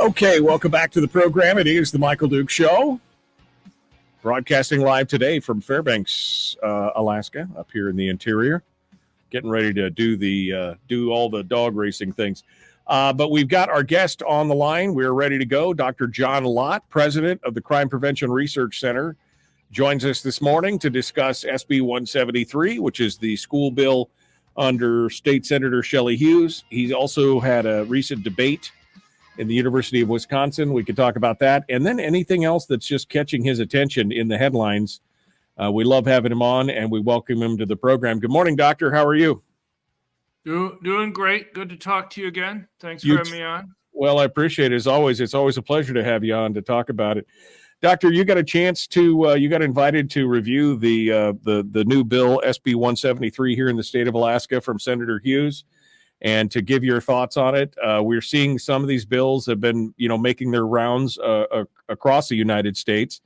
Okay, welcome back to the program. It is the Michael Duke Show, broadcasting live today from Fairbanks, Alaska, up here in the interior. Getting ready to do all the dog racing things. But we've got our guest on the line. We're ready to go. Dr. John Lott, president of the Crime Prevention Research Center, joins us this morning to discuss SB 173, which is the school bill under State Senator Shelly Hughes. He's also had a recent debate in the University of Wisconsin. We could talk about that. And then anything else that's just catching his attention in the headlines. We love having him on, and we welcome him to the program. Good morning, Doctor. How are you? Doing great. Good to talk to you again. Thanks for having me on. Well, I appreciate it as always. It's always a pleasure to have you on to talk about it. Doctor, you got a chance to, you got invited to review the new bill, SB 173, here in the state of Alaska from Senator Hughes, and to give your thoughts on it. We're seeing some of these bills have been, making their rounds across the United States.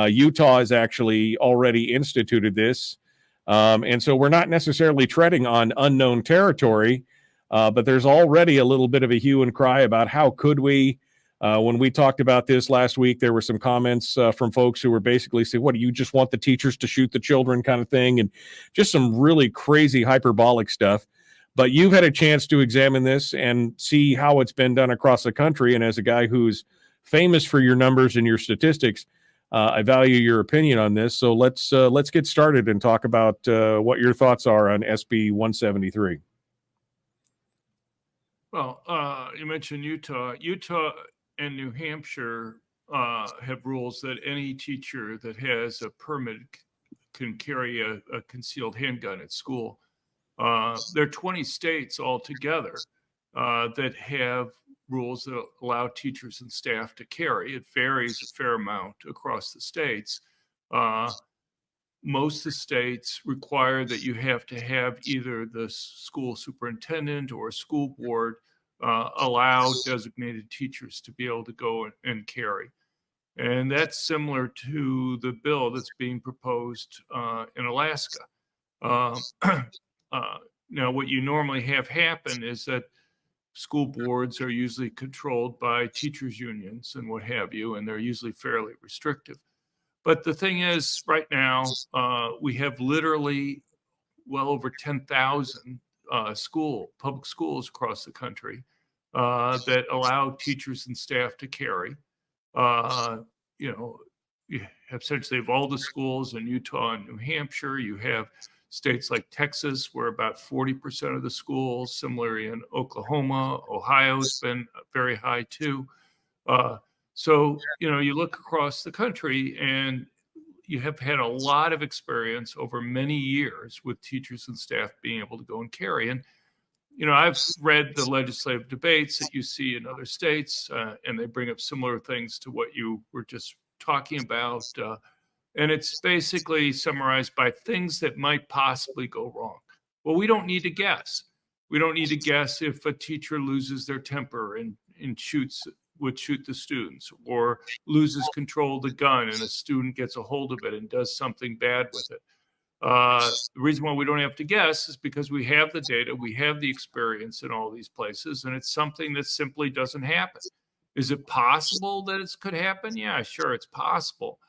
Utah has actually already instituted this. And so we're not necessarily treading on unknown territory, but there's already a little bit of a hue and cry about how could we. When we talked about this last week, there were some comments from folks who were basically saying, what, do you just want the teachers to shoot the children kind of thing? And just some really crazy hyperbolic stuff. But you've had a chance to examine this and see how it's been done across the country. And as a guy who's famous for your numbers and your statistics, I value your opinion on this. So let's get started and talk about what your thoughts are on SB 173. Well, you mentioned Utah. Utah and New Hampshire have rules that any teacher that has a permit can carry a concealed handgun at school. There are 20 states altogether that have rules that allow teachers and staff to carry. It varies a fair amount across the states. Most of the states require that you have to have either the school superintendent or a school board allow designated teachers to be able to go and carry. And that's similar to the bill that's being proposed in Alaska. Now, what you normally have happen is that school boards are usually controlled by teachers' unions and what have you, and they're usually fairly restrictive. But the thing is, right now, we have literally well over 10,000 public schools across the country that allow teachers and staff to carry. You have essentially of all the schools in Utah and New Hampshire. You have states like Texas, where about 40% of the schools, similarly in Oklahoma, Ohio's been very high too. So, you look across the country and you have had a lot of experience over many years with teachers and staff being able to go and carry. And, I've read the legislative debates that you see in other states, and they bring up similar things to what you were just talking about. And it's basically summarized by things that might possibly go wrong. Well, we don't need to guess. We don't need to guess if a teacher loses their temper and would shoot the students, or loses control of the gun and a student gets a hold of it and does something bad with it. The reason why we don't have to guess is because we have the data, we have the experience in all these places, and it's something that simply doesn't happen. Is it possible that it could happen? Yeah, sure, it's possible.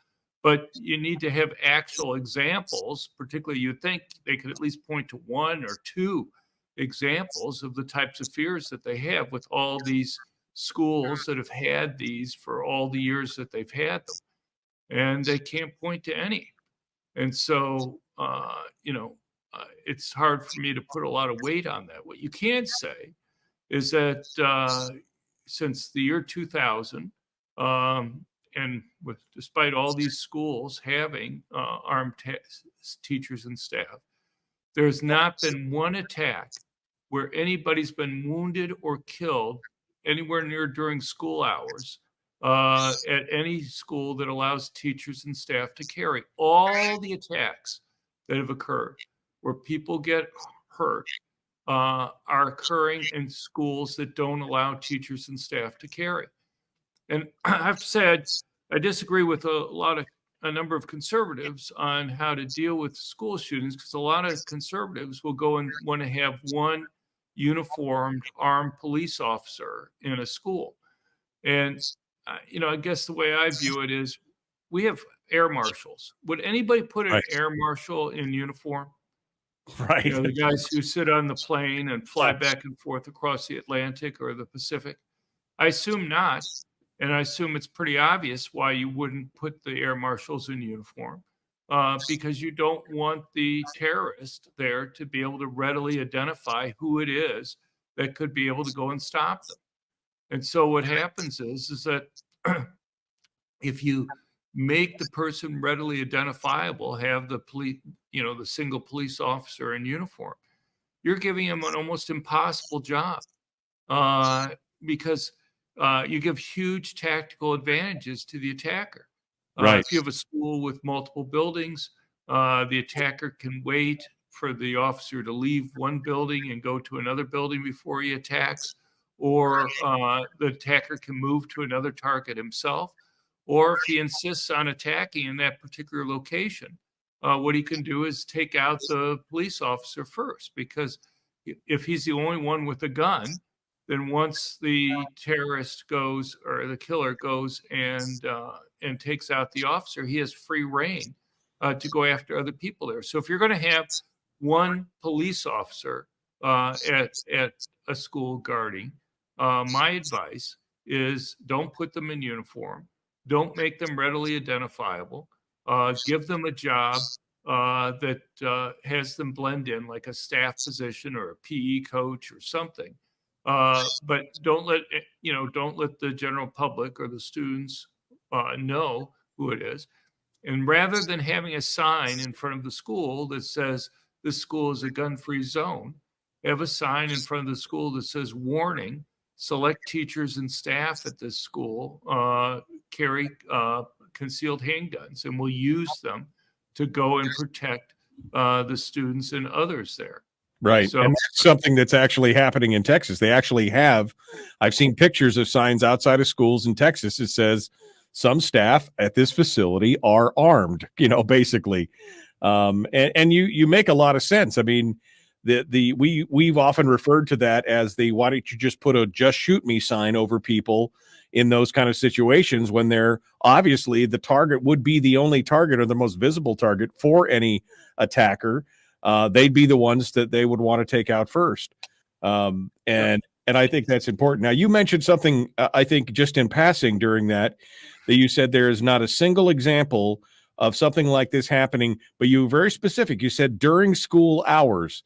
But you need to have actual examples, particularly you'd think they could at least point to one or two examples of the types of fears that they have with all these schools that have had these for all the years that they've had them. And they can't point to any. And so, it's hard for me to put a lot of weight on that. What you can say is that since the year 2000, and despite all these schools having armed teachers and staff, there's not been one attack where anybody's been wounded or killed anywhere near during school hours at any school that allows teachers and staff to carry. All the attacks that have occurred where people get hurt are occurring in schools that don't allow teachers and staff to carry. And I've said I disagree with a number of conservatives on how to deal with school shootings, because a lot of conservatives will go and want to have one uniformed armed police officer in a school. And, I guess the way I view it is we have air marshals. Would anybody put an Right. air marshal in uniform? Right. The guys who sit on the plane and fly Yeah. back and forth across the Atlantic or the Pacific? I assume not. And I assume it's pretty obvious why you wouldn't put the air marshals in uniform, because you don't want the terrorist there to be able to readily identify who it is that could be able to go and stop them. And so what happens is that if you make the person readily identifiable, have the police, the single police officer in uniform, you're giving him an almost impossible job, uh, because you give huge tactical advantages to the attacker. Right. If you have a school with multiple buildings, the attacker can wait for the officer to leave one building and go to another building before he attacks, or the attacker can move to another target himself, or if he insists on attacking in that particular location, what he can do is take out the police officer first, because if he's the only one with a gun, then once the terrorist goes or the killer goes and takes out the officer, he has free reign to go after other people there. So if you're going to have one police officer at a school guarding, my advice is don't put them in uniform, don't make them readily identifiable, give them a job that has them blend in like a staff position or a PE coach or something. But don't let the general public or the students know who it is. And rather than having a sign in front of the school that says this school is a gun-free zone, have a sign in front of the school that says warning: select teachers and staff at this school carry concealed handguns, and will use them to go and protect the students and others there. Right. So, And that's something that's actually happening in Texas. They actually have, I've seen pictures of signs outside of schools in Texas. It says some staff at this facility are armed, basically. And you make a lot of sense. I mean, we've often referred to that as the why don't you just put a just shoot me sign over people in those kind of situations when they're obviously the target would be the only target or the most visible target for any attacker. They'd be the ones that they would want to take out first. And I think that's important. Now, you mentioned something, I think just in passing during that you said there is not a single example of something like this happening, but you were very specific. You said during school hours.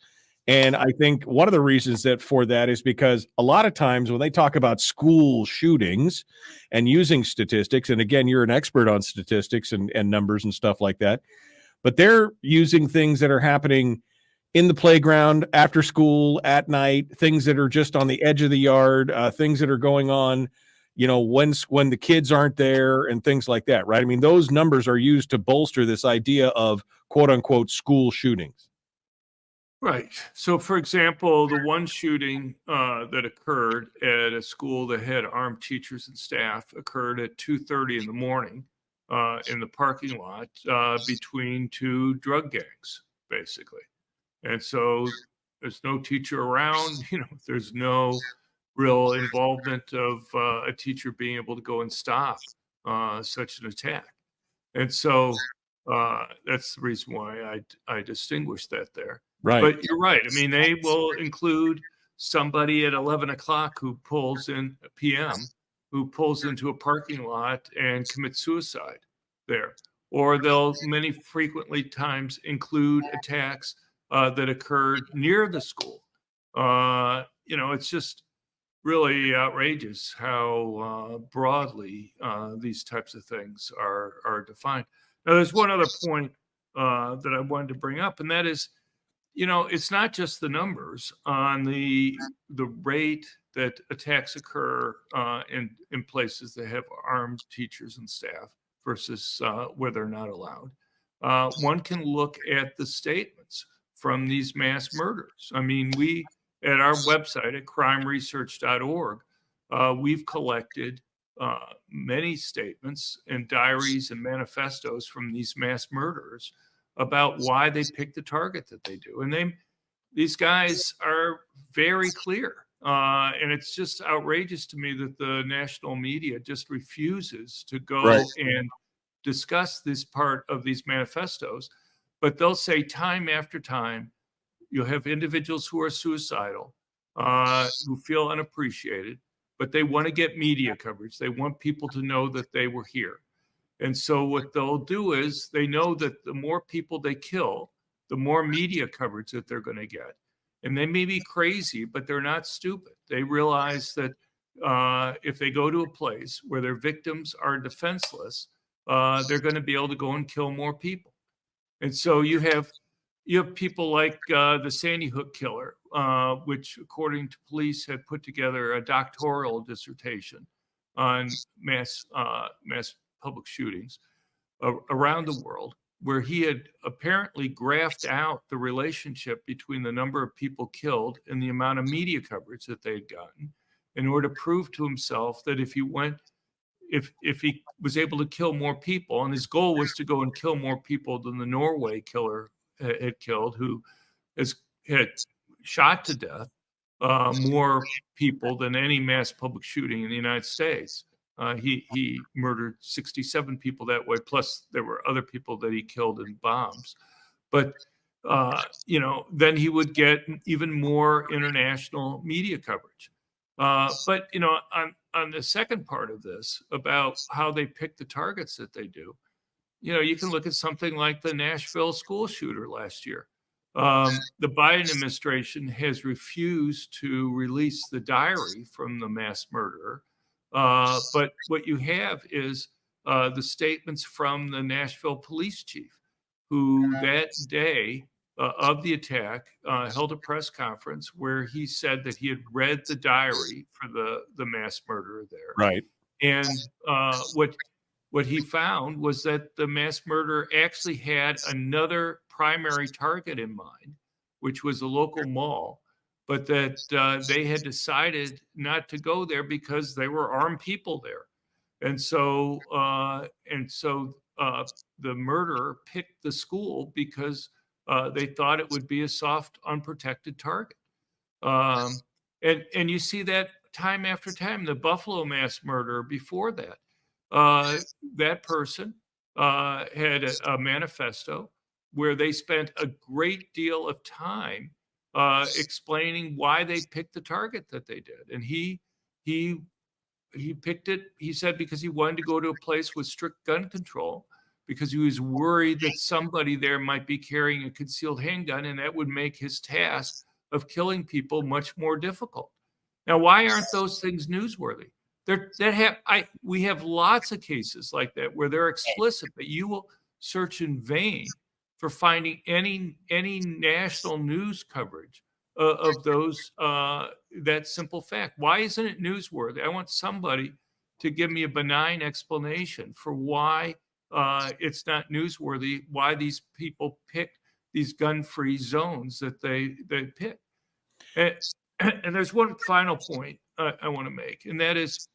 And I think one of the reasons that for that is because a lot of times when they talk about school shootings and using statistics, and again, you're an expert on statistics and numbers and stuff like that, but they're using things that are happening in the playground, after school, at night, things that are just on the edge of the yard, things that are going on, when the kids aren't there and things like that, right? I mean, those numbers are used to bolster this idea of quote unquote school shootings. right. So, for example, the one shooting that occurred at a school that had armed teachers and staff occurred at 2:30 in the morning in the parking lot between two drug gangs, basically. And so there's no teacher around. There's no real involvement of a teacher being able to go and stop such an attack. And so that's the reason why I distinguish that there. Right. But you're right. I mean, they will include somebody at 11 o'clock who pulls in PM, who pulls into a parking lot and commits suicide there. Or they'll many frequently times include attacks that occurred near the school. It's just really outrageous how broadly these types of things are defined. Now, there's one other point that I wanted to bring up, and that is, it's not just the numbers on the rate that attacks occur in places that have armed teachers and staff versus where they're not allowed. One can look at the statements from these mass murders. I mean, we at our website at crimeresearch.org, we've collected many statements and diaries and manifestos from these mass murderers about why they pick the target that they do. And these guys are very clear And it's just outrageous to me that the national media just refuses to go Right. and discuss this part of these manifestos. But they'll say time after time, you'll have individuals who are suicidal, who feel unappreciated, but they want to get media coverage. They want people to know that they were here. And so what they'll do is they know that the more people they kill, the more media coverage that they're going to get. And they may be crazy, but they're not stupid. They realize that if they go to a place where their victims are defenseless, they're going to be able to go and kill more people. And so you have people like the Sandy Hook killer, which, according to police, had put together a doctoral dissertation on mass public shootings around the world, where he had apparently graphed out the relationship between the number of people killed and the amount of media coverage that they had gotten, in order to prove to himself that if he was able to kill more people, and his goal was to go and kill more people than the Norway killer had killed, who had shot to death more people than any mass public shooting in the United States. He murdered 67 people that way, plus there were other people that he killed in bombs. But then he would get even more international media coverage. But on the second part of this, about how they pick the targets that they do, you can look at something like the Nashville school shooter last year. The Biden administration has refused to release the diary from the mass murderer. But what you have is the statements from the Nashville police chief, who that day of the attack held a press conference where he said that he had read the diary for the mass murderer there. Right. And what he found was that the mass murderer actually had another primary target in mind, which was a local mall, but that they had decided not to go there because there were armed people there. And so the murderer picked the school because they thought it would be a soft, unprotected target. And you see that time after time. The Buffalo mass murderer before that, that person had a manifesto where they spent a great deal of time explaining why they picked the target that they did. And he picked it, he said, because he wanted to go to a place with strict gun control, because he was worried that somebody there might be carrying a concealed handgun, and that would make his task of killing people much more difficult. Now, why aren't those things newsworthy? We have lots of cases like that where they're explicit, but you will search in vain for finding any national news coverage of those, that simple fact. Why isn't it newsworthy? I want somebody to give me a benign explanation for why it's not newsworthy, why these people picked these gun-free zones that they pick. And there's one final point I want to make, and that is,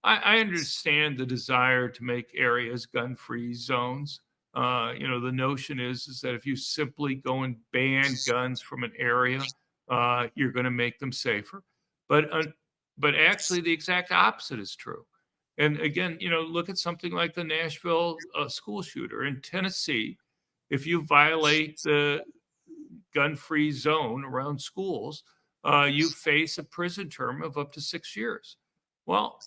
I understand the desire to make areas gun-free zones. The notion is that if you simply go and ban guns from an area, you're going to make them safer. But actually, the exact opposite is true. And again, look at something like the Nashville school shooter in Tennessee. If you violate the gun-free zone around schools, you face a prison term of up to 6 years. Well,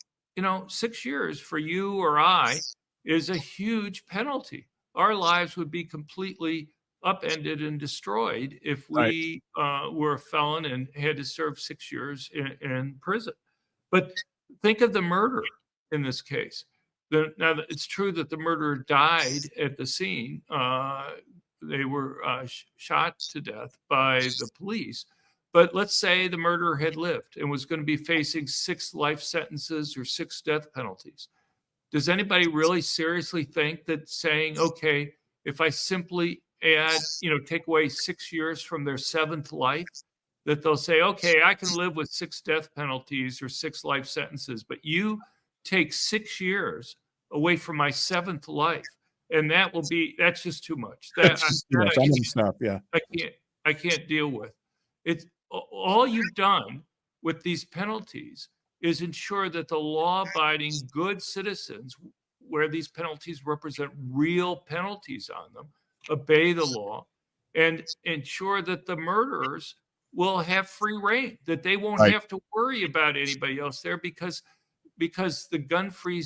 6 years for you or I is a huge penalty. Our lives would be completely upended and destroyed if we were a felon and had to serve 6 years in prison. But think of the murderer in this case. Now, it's true that the murderer died at the scene. They were shot to death by the police. But let's say the murderer had lived and was going to be facing 6 life sentences or 6 death penalties. Does anybody really seriously think that saying, okay, if I simply add, take away 6 years from their 7th life, that they'll say, okay, I can live with 6 death penalties or 6 life sentences, but you take 6 years away from my 7th life, and that's just too much. Yeah. I can't deal with. It's all you've done with these penalties is ensure that the law-abiding good citizens, where these penalties represent real penalties on them, obey the law, and ensure that the murderers will have free reign, that they won't Right. have to worry about anybody else there, because the gun-free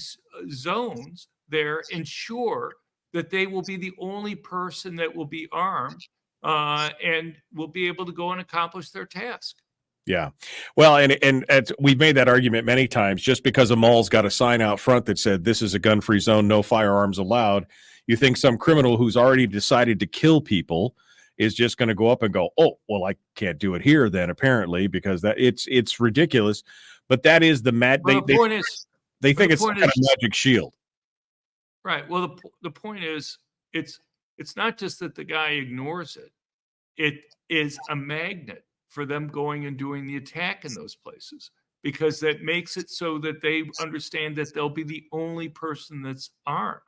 zones there ensure that they will be the only person that will be armed and will be able to go and accomplish their task. Yeah. Well, and we've made that argument many times. Just because a mall's got a sign out front that said this is a gun-free zone, no firearms allowed, you think some criminal who's already decided to kill people is just going to go up and go, oh, well, I can't do it here then, apparently, because that it's ridiculous. But that is the mad. Well, the point is, they think the it's some point kind of is- magic shield. right. Well, the point is, it's not just that the guy ignores it. It is a magnet for them going and doing the attack in those places, because that makes it so that they understand that they'll be the only person that's armed.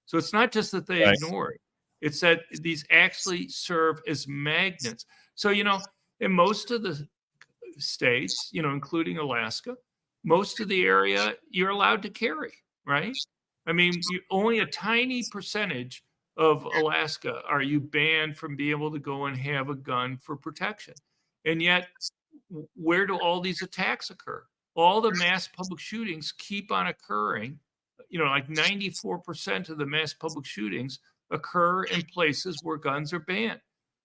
So it's not just that they Right. ignore it. It's that these actually serve as magnets. So, in most of the states, including Alaska, most of the area you're allowed to carry, right? I mean, only a tiny percentage of Alaska are you banned from being able to go and have a gun for protection. And yet, where do all these attacks occur? All the mass public shootings keep on occurring. Like 94% of the mass public shootings occur in places where guns are banned.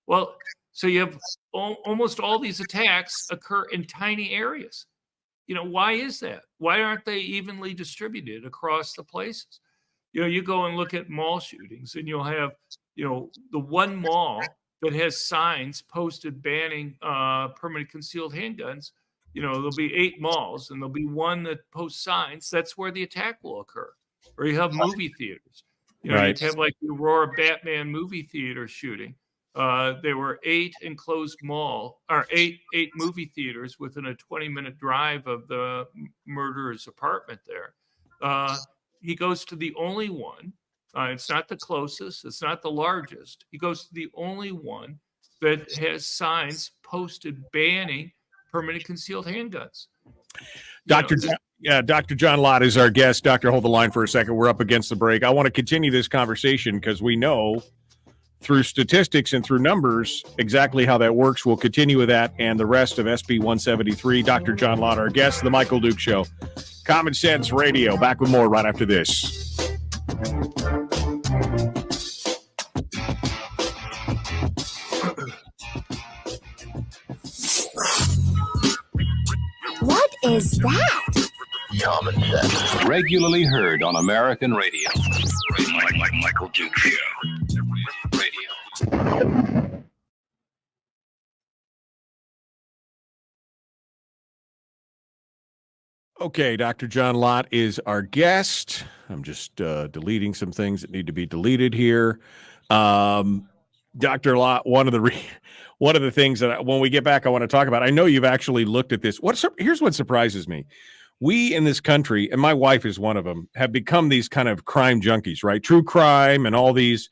Well, so you have almost all these attacks occur in tiny areas. Why is that? Why aren't they evenly distributed across the places? You go and look at mall shootings, and you'll have, the one mall that has signs posted banning permanent concealed handguns. There'll be 8 malls, and there'll be one that posts signs. That's where the attack will occur. Or you have movie theaters. Right. You have like the Aurora Batman movie theater shooting. There were 8 enclosed eight movie theaters within a 20-minute drive of the murderer's apartment there. He goes to the only one. It's not the closest. It's not the largest. He goes to the only one that has signs posted banning permanent concealed handguns. Dr. John Lott is our guest. Doctor, hold the line for a second. We're up against the break. I want to continue this conversation because we know through statistics and through numbers exactly how that works. We'll continue with that and the rest of SB 173. Dr. John Lott, our guest, The Michael Duke Show. Common Sense Radio. Back with more right after this. What is that? Common Sense. Regularly heard on American radio. Michael Duke Show. Radio. Okay, Dr. John Lott is our guest. I'm just deleting some things that need to be deleted here. Dr. Lott, one of the things that when we get back, I want to talk about. I know you've actually looked at this. Here's what surprises me. We in this country, and my wife is one of them, have become these kind of crime junkies, right? True crime and all these,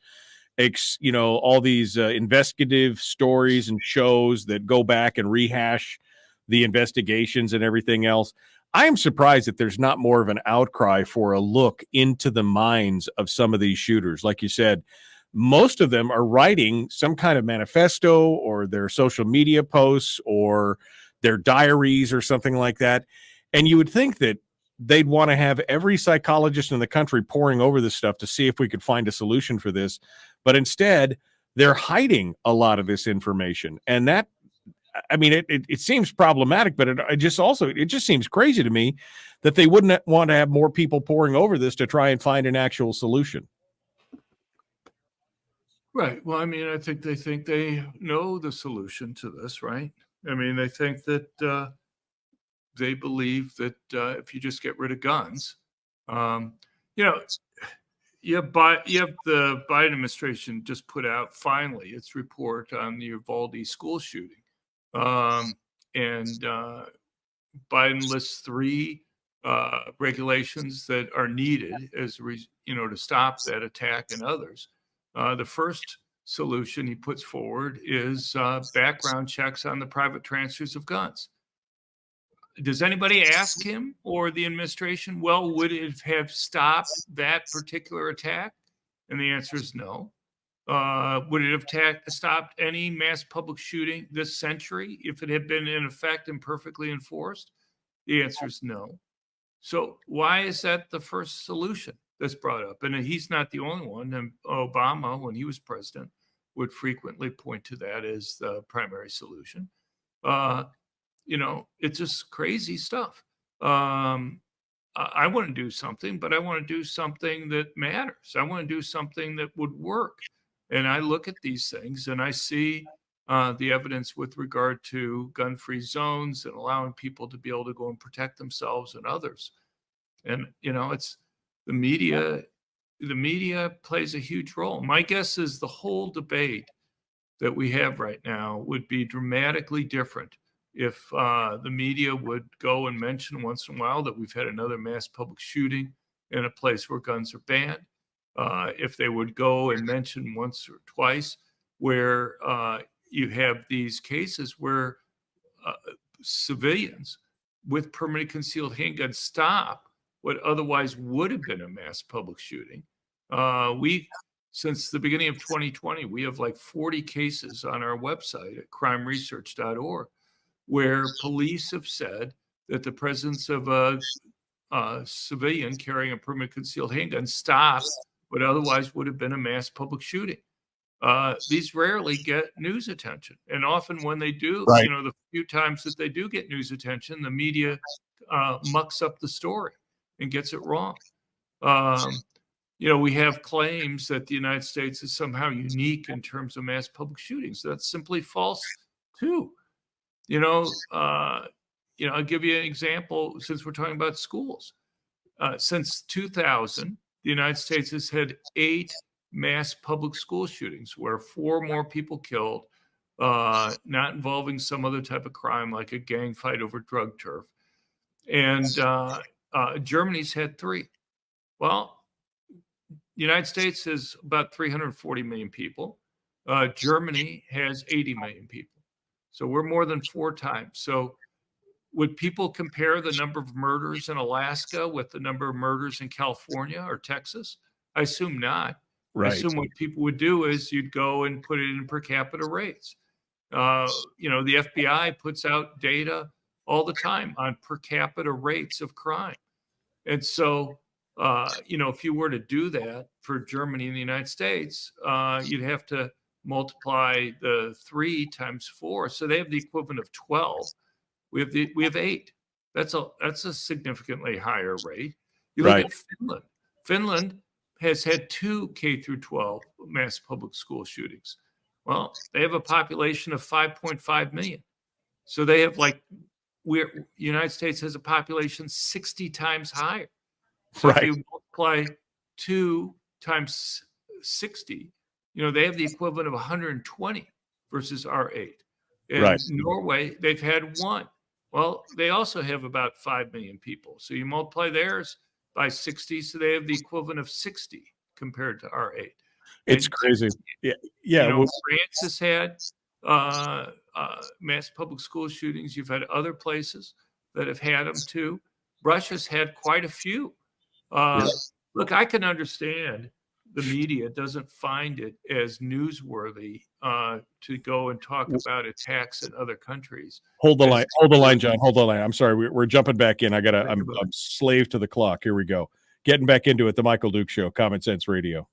investigative stories and shows that go back and rehash the investigations and everything else. I am surprised that there's not more of an outcry for a look into the minds of some of these shooters. Like you said, most of them are writing some kind of manifesto or their social media posts or their diaries or something like that. And you would think that they'd want to have every psychologist in the country poring over this stuff to see if we could find a solution for this. But instead, they're hiding a lot of this information. And that, I mean, it seems problematic, but it just seems crazy to me that they wouldn't want to have more people poring over this to try and find an actual solution. Right. Well, I mean, I think they know the solution to this, right? I mean, they think that they believe that if you just get rid of guns, you have the Biden administration just put out finally its report on the Uvalde school shooting. And Biden lists 3 regulations that are needed to stop that attack and others. The first solution he puts forward is background checks on the private transfers of guns. does anybody ask him or the administration, well, would it have stopped that particular attack? And the answer is no. Would it have stopped any mass public shooting this century if it had been in effect and perfectly enforced? The answer is no. So why is that the first solution that's brought up? And he's not the only one. And Obama, when he was president, would frequently point to that as the primary solution. It's just crazy stuff. I want to do something, but I want to do something that matters. I want to do something that would work. And I look at these things and I see the evidence with regard to gun-free zones and allowing people to be able to go and protect themselves and others. And, it's the media. The media plays a huge role. My guess is the whole debate that we have right now would be dramatically different if the media would go and mention once in a while that we've had another mass public shooting in a place where guns are banned. If they would go and mention once or twice where you have these cases where civilians with permanently concealed handguns stop what otherwise would have been a mass public shooting. Since the beginning of 2020, we have like 40 cases on our website at crimeresearch.org where police have said that the presence of a civilian carrying a permanently concealed handgun stopped what otherwise would have been a mass public shooting. These rarely get news attention. And often when they do, Right. the few times that they do get news attention, the media mucks up the story and gets it wrong. We have claims that the United States is somehow unique in terms of mass public shootings. That's simply false too. I'll give you an example since we're talking about schools. Since 2000, the United States has had 8 mass public school shootings where 4 more people killed, not involving some other type of crime like a gang fight over drug turf. And Germany's had 3. Well, the United States has about 340 million people. Germany has 80 million people. So we're more than 4 times. So would people compare the number of murders in Alaska with the number of murders in California or Texas? I assume not. Right. I assume what people would do is you'd go and put it in per capita rates. The FBI puts out data all the time on per capita rates of crime. And so, if you were to do that for Germany and the United States, you'd have to multiply the 3 times 4. So they have the equivalent of 12. We have 8. That's a significantly higher rate. You look at Finland. Finland has had 2 K through 12 mass public school shootings. Well, they have a population of 5.5 million. So they have the United States has a population 60 times higher. So if you multiply 2 times 60, they have the equivalent of 120 versus our 8. In Norway, they've had 1. Well, they also have about 5 million people. So you multiply theirs by 60, so they have the equivalent of 60 compared to our 8. It's crazy. Yeah. France has had mass public school shootings. You've had other places that have had them too. Russia's had quite a few. Look, I can understand the media doesn't find it as newsworthy to go and talk about attacks in other countries. Hold the line, John. Hold the line. I'm sorry. We're jumping back in. I'm slave to the clock. Here we go. Getting back into it. The Michael Duke Show, Common Sense Radio.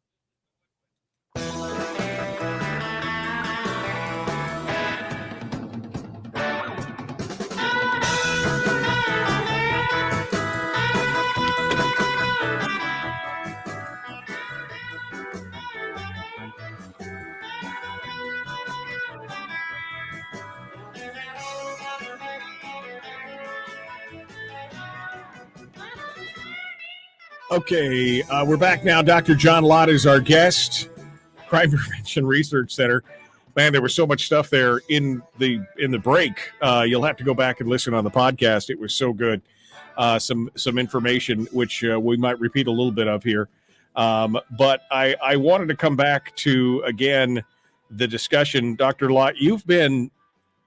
Okay, we're back now. Dr. John Lott is our guest, Crime Prevention Research Center. Man, there was so much stuff there in the break. You'll have to go back and listen on the podcast. It was so good. Some information which we might repeat a little bit of here. But I wanted to come back to, again, the discussion. Dr. Lott, you've been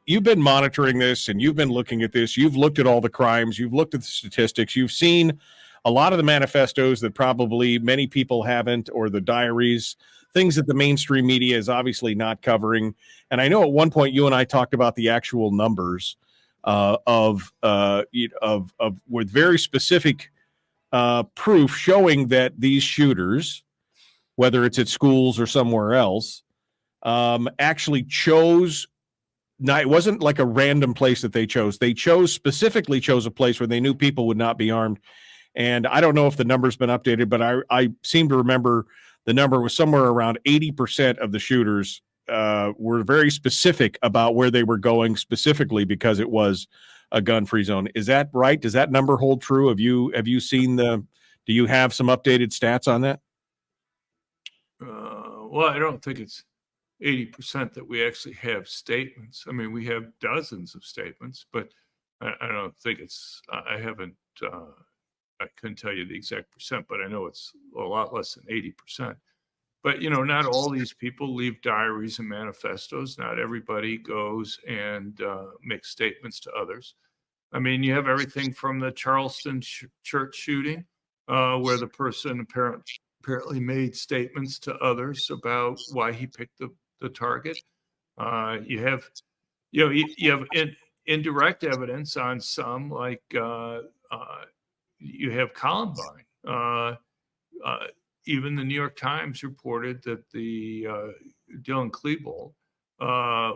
you've been monitoring this and you've been looking at this. You've looked at all the crimes. You've looked at the statistics. You've seen a lot of the manifestos that probably many people haven't, or the diaries, things that the mainstream media is obviously not covering. And I know at one point you and I talked about the actual numbers of with very specific proof showing that these shooters, whether it's at schools or somewhere else, actually chose. Now, it wasn't like a random place that they chose. They specifically chose a place where they knew people would not be armed. And I don't know if the number's been updated, but I seem to remember the number was somewhere around 80% of the shooters were very specific about where they were going, specifically because it was a gun-free zone. Is that right? Does that number hold true? Have you seen do you have some updated stats on that? Well, I don't think it's 80% that we actually have statements. I mean, we have dozens of statements, but I don't think it's, I haven't, I couldn't tell you the exact percent, but I know it's a lot less than 80%. But, not all these people leave diaries and manifestos. Not everybody goes and makes statements to others. I mean, you have everything from the Charleston church shooting, where the person apparently made statements to others about why he picked the target. You have indirect evidence on some, like you have Columbine. Even the New York Times reported that the Dylan Klebold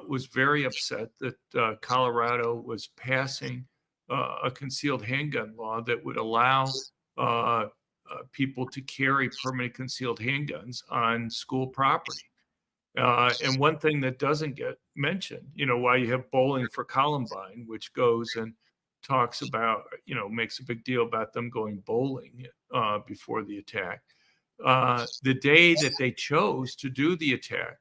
was very upset that Colorado was passing a concealed handgun law that would allow people to carry permanent concealed handguns on school property. And one thing that doesn't get mentioned, why you have Bowling for Columbine, which goes and talks about, makes a big deal about them going bowling before the attack. The day that they chose to do the attack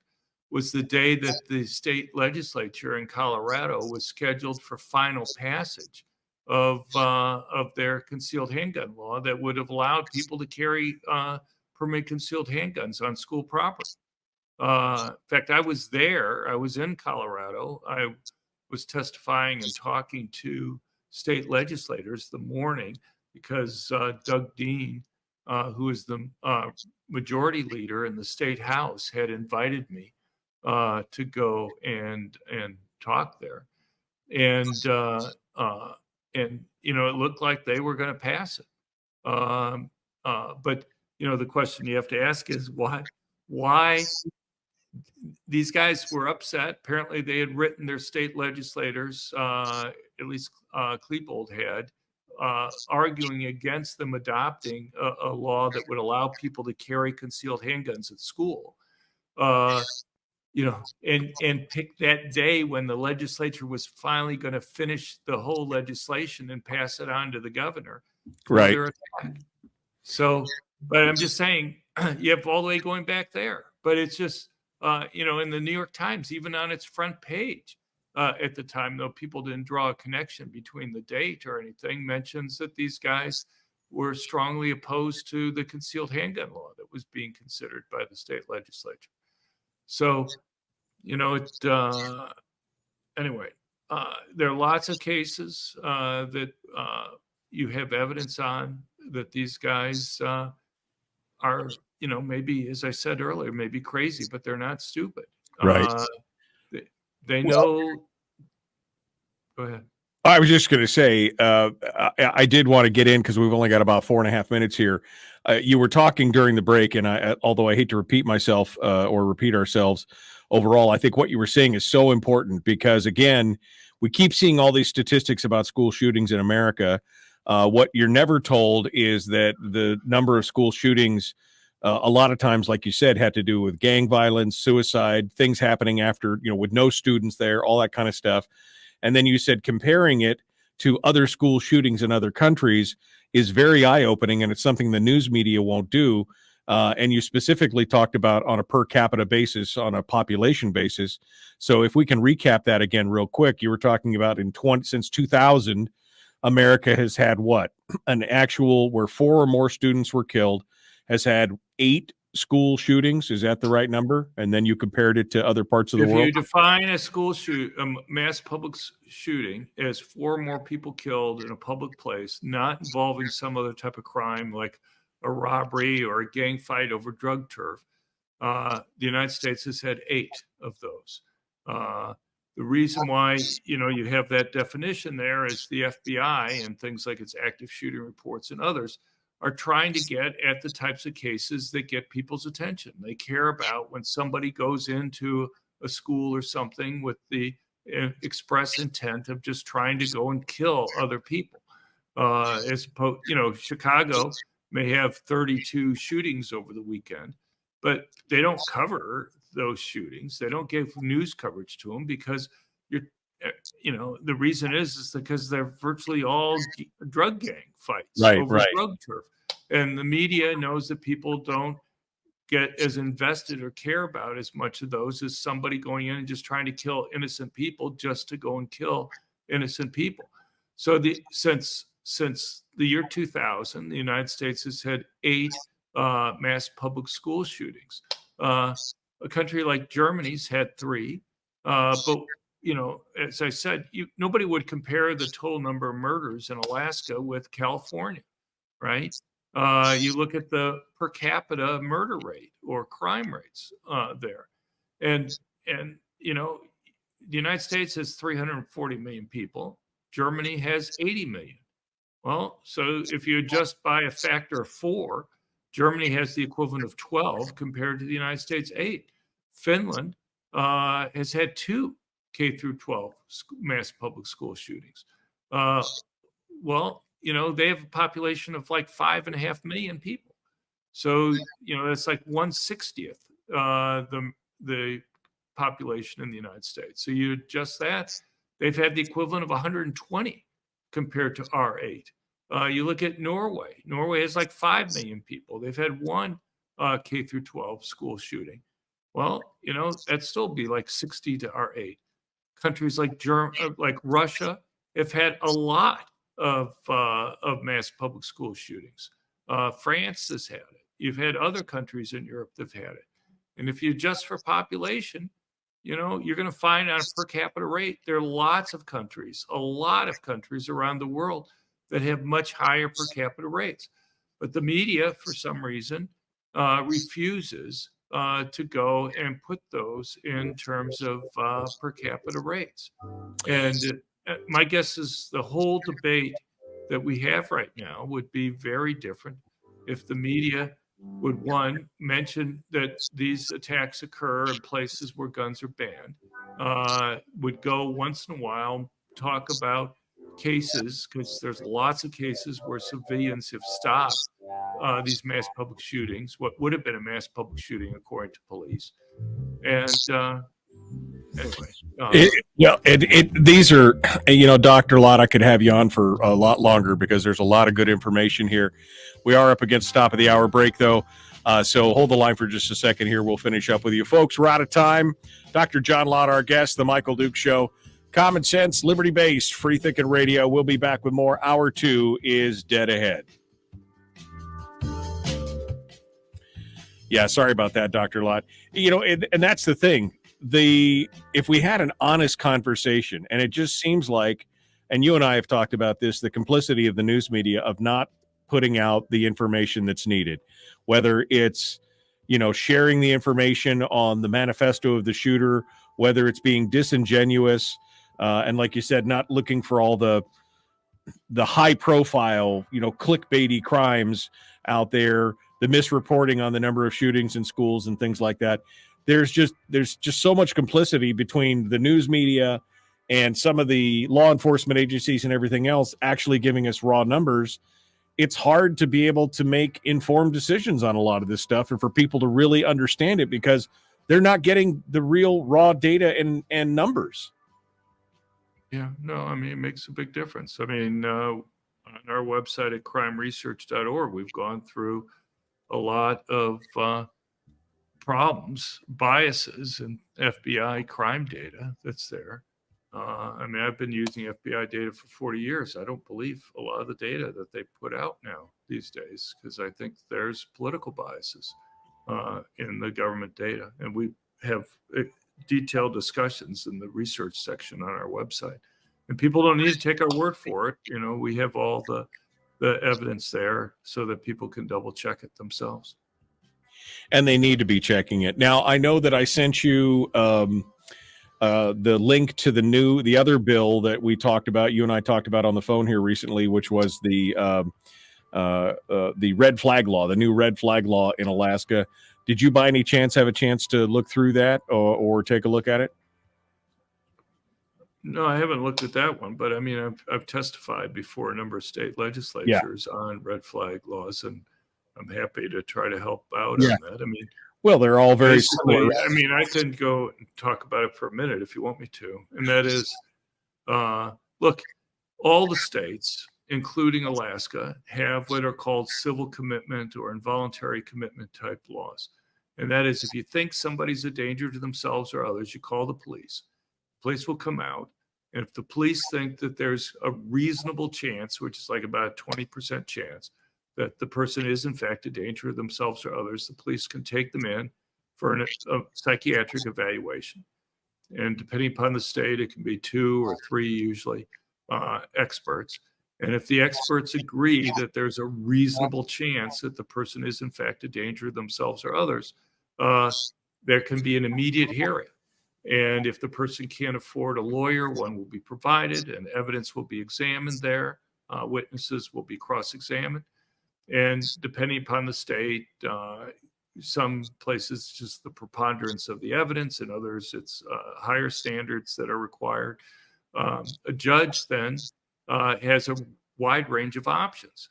was the day that the state legislature in Colorado was scheduled for final passage of their concealed handgun law that would have allowed people to carry permanent concealed handguns on school property. In fact, I was there. I was in Colorado. I was testifying and talking to state legislators the morning because Doug Dean, who is the majority leader in the state house, had invited me to go and talk there. And it looked like they were going to pass it. But the question you have to ask is why these guys were upset. Apparently they had written their state legislators, at least Klebold had, arguing against them adopting a law that would allow people to carry concealed handguns at school. And pick that day when the legislature was finally going to finish the whole legislation and pass it on to the governor for their attack. So, but I'm just saying, you have all the way going back there. But it's just, in the New York Times, even on its front page at the time, though people didn't draw a connection between the date or anything, mentions that these guys were strongly opposed to the concealed handgun law that was being considered by the state legislature. So, anyway, there are lots of cases that you have evidence on that these guys are, maybe, as I said earlier, maybe crazy, but they're not stupid. Right. They know. Go ahead. I was just going to say, I did want to get in because we've only got about 4.5 minutes here. You were talking during the break, and although I hate to repeat myself or repeat ourselves, overall, I think what you were saying is so important because, again, we keep seeing all these statistics about school shootings in America. What you're never told is that the number of school shootings, a lot of times, like you said, had to do with gang violence, suicide, things happening after, with no students there, all that kind of stuff. And then you said comparing it to other school shootings in other countries is very eye-opening, and it's something the news media won't do. And you specifically talked about on a per capita basis, on a population basis. So if we can recap that again real quick, you were talking about since 2000, America has had what? An actual where 4 or more students were killed, has had 8 school shootings. Is that the right number? And then you compared it to other parts of the If world? you define a mass public shooting as 4 or more people killed in a public place, not involving some other type of crime like a robbery or a gang fight over drug turf, the United States has had 8 of those. The reason why you have that definition there is the FBI and things like its active shooting reports and others are trying to get at the types of cases that get people's attention. They care about when somebody goes into a school or something with the express intent of just trying to go and kill other people. As opposed, Chicago may have 32 shootings over the weekend, but they don't cover those shootings. They don't give news coverage to them because the reason is because they're virtually all drug gang fights over drug turf. And the media knows that people don't get as invested or care about as much of those as somebody going in and just trying to kill innocent people just to go and kill innocent people. So since the year 2000, the United States has had 8 mass public school shootings. A country like Germany's had 3, but as I said, nobody would compare the total number of murders in Alaska with California, right? You look at the per capita murder rate or crime rates there, and the United States has 340 million people. Germany has 80 million. Well, so if you adjust by a factor of 4, Germany has the equivalent of 12 compared to the United States 8. Finland has had 2 K through 12 mass public school shootings. They have a population of like 5.5 million people. So, that's like 1/60th the population in the United States. So you adjust that, they've had the equivalent of 120 compared to our 8. You look at Norway. Norway has like 5 million people. They've had 1 K through 12 school shooting. Well, that'd still be like 60 to our 8. Countries like Russia have had a lot of mass public school shootings. France has had it. You've had other countries in Europe that've had it. And if you adjust for population, you're going to find on a per capita rate, there are a lot of countries around the world that have much higher per capita rates. But the media, for some reason, refuses to go and put those in terms of per capita rates. And my guess is the whole debate that we have right now would be very different if the media would, one, mention that these attacks occur in places where guns are banned, would go once in a while, talk about cases, because there's lots of cases where civilians have stopped these mass public shootings, what would have been a mass public shooting according to police. And anyway. These are, Dr. Lott, I could have you on for a lot longer because there's a lot of good information here. We are up against top of the hour break, though. So hold the line for just a second here. We'll finish up with you. Folks, we're out of time. Dr. John Lott, our guest, The Michael Duke Show. Common sense, liberty-based, free thinking radio. We'll be back with more. Hour 2 is dead ahead. Yeah, sorry about that, Dr. Lott. And that's the thing. If we had an honest conversation, and it just seems like, and you and I have talked about this, the complicity of the news media of not putting out the information that's needed, whether it's, sharing the information on the manifesto of the shooter, whether it's being disingenuous, and like you said, not looking for all the high profile, clickbaity crimes out there, the misreporting on the number of shootings in schools and things like that. There's just so much complicity between the news media and some of the law enforcement agencies and everything else actually giving us raw numbers. It's hard to be able to make informed decisions on a lot of this stuff and for people to really understand it because they're not getting the real raw data and numbers. Yeah, no, I mean, it makes a big difference. I mean, on our website at crimeresearch.org, we've gone through a lot of problems, biases, and FBI crime data that's there. I've been using FBI data for 40 years. I don't believe a lot of the data that they put out now these days because I think there's political biases. in the government data. And we have detailed discussions in the research section on our website. And people don't need to take our word for it. We have all the evidence there so that people can double check it themselves. And they need to be checking it. Now, I know that I sent you the link to the other bill that we talked about, you and I talked about on the phone here recently, which was the red flag law, the new red flag law in Alaska. Did you by any chance have a chance to look through that or take a look at it? No, I haven't looked at that one, but I mean, I've testified before a number of state legislatures on red flag laws, and I'm happy to try to help out on that. I mean, well, they're all very similar. I mean, I can go and talk about it for a minute if you want me to, and that is, look, all the states, including Alaska, have what are called civil commitment or involuntary commitment type laws. And that is, if you think somebody's a danger to themselves or others, you call the police. Police will come out. And if the police think that there's a reasonable chance, which is like about a 20% chance, that the person is in fact a danger to themselves or others, the police can take them in for a psychiatric evaluation. And depending upon the state, it can be 2 or 3 usually experts. And if the experts agree that there's a reasonable chance that the person is in fact a danger to themselves or others, there can be an immediate hearing. And if the person can't afford a lawyer, one will be provided and evidence will be examined there. Witnesses will be cross-examined. And depending upon the state, some places just the preponderance of the evidence, and others it's higher standards that are required. A judge then has a wide range of options.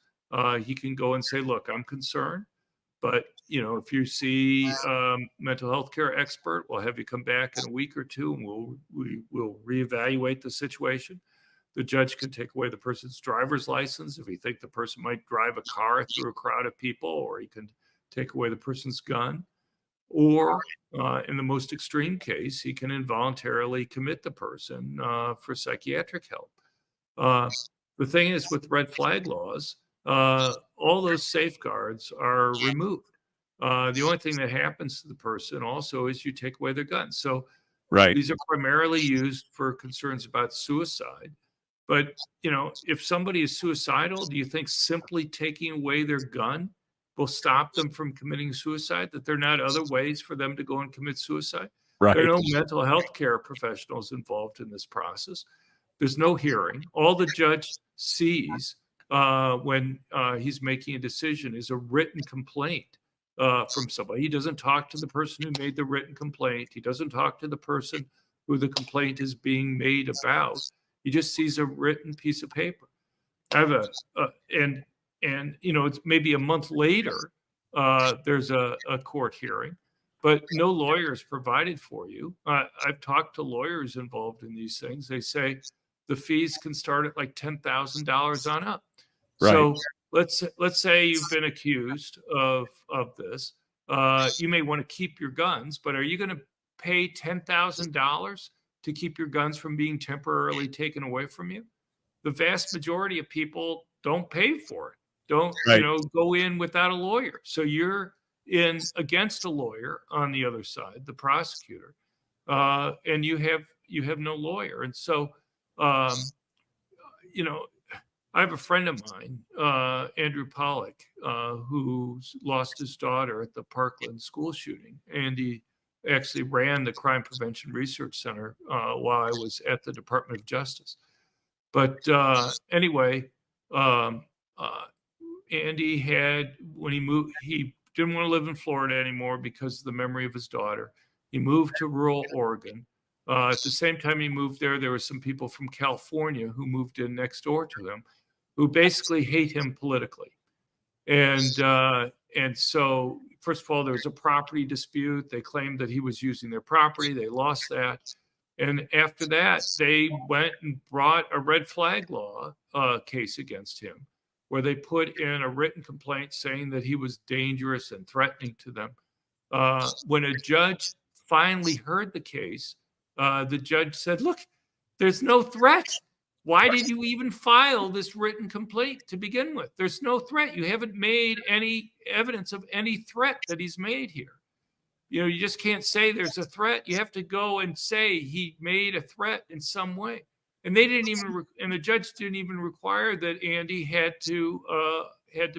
He can go and say, look, I'm concerned, but if you see mental health care expert, we'll have you come back in a week or 2 and we'll reevaluate the situation. The judge can take away the person's driver's license if he thinks the person might drive a car through a crowd of people, or he can take away the person's gun. Or in the most extreme case, he can involuntarily commit the person for psychiatric help. The thing is, with red flag laws, all those safeguards are removed. The only thing that happens to the person also is you take away their gun. So these are primarily used for concerns about suicide. But, if somebody is suicidal, do you think simply taking away their gun will stop them from committing suicide? That there are not other ways for them to go and commit suicide? Right. There are no mental health care professionals involved in this process. There's no hearing. All the judge sees when he's making a decision is a written complaint from somebody. He doesn't talk to the person who made the written complaint. He doesn't talk to the person who the complaint is being made about. He just sees a written piece of paper. I have and it's maybe a month later, there's a court hearing, but no lawyer is provided for you. I've talked to lawyers involved in these things. They say the fees can start at like $10,000 on up. Right. So let's say you've been accused of this. You may want to keep your guns, but are you going to pay $10,000 to keep your guns from being temporarily taken away from you? The vast majority of people don't pay for it. Don't go in without a lawyer. So you're in against a lawyer on the other side, the prosecutor, and you have no lawyer. And so, I have a friend of mine, Andrew Pollack, who lost his daughter at the Parkland school shooting, and he actually ran the Crime Prevention Research Center while I was at the Department of Justice. But anyway, Andy when he moved, he didn't want to live in Florida anymore because of the memory of his daughter. He moved to rural Oregon. At the same time he moved there, there were some people from California who moved in next door to him, who basically hate him politically. And so, first of all, there was a property dispute. They claimed that he was using their property. They lost that. And after that, they went and brought a red flag law case against him, where they put in a written complaint saying that he was dangerous and threatening to them. When a judge finally heard the case, the judge said, look, there's no threat. Why did you even file this written complaint to begin with? There's no threat. You haven't made any evidence of any threat that he's made here. You just can't say there's a threat. You have to go and say he made a threat in some way. And they didn't even, and the judge didn't even require that Andy had to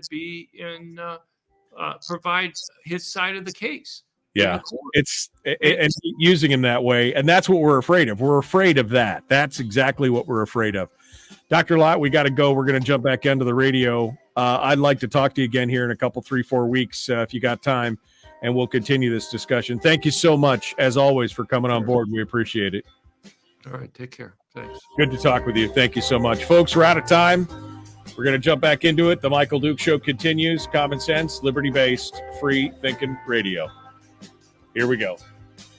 be in, provide his side of the case. Yeah, and using him that way, and that's what we're afraid of. We're afraid of that. That's exactly what we're afraid of. Dr. Lott, we got to go. We're going to jump back into the radio. I'd like to talk to you again here in a couple, 3-4 weeks if you got time, and we'll continue this discussion. Thank you so much, as always, for coming on board. We appreciate it. All right, take care. Thanks. Good to talk with you. Thank you so much. Folks, we're out of time. We're going to jump back into it. The Michael Duke Show continues. Common sense, liberty-based, free thinking radio. Here we go.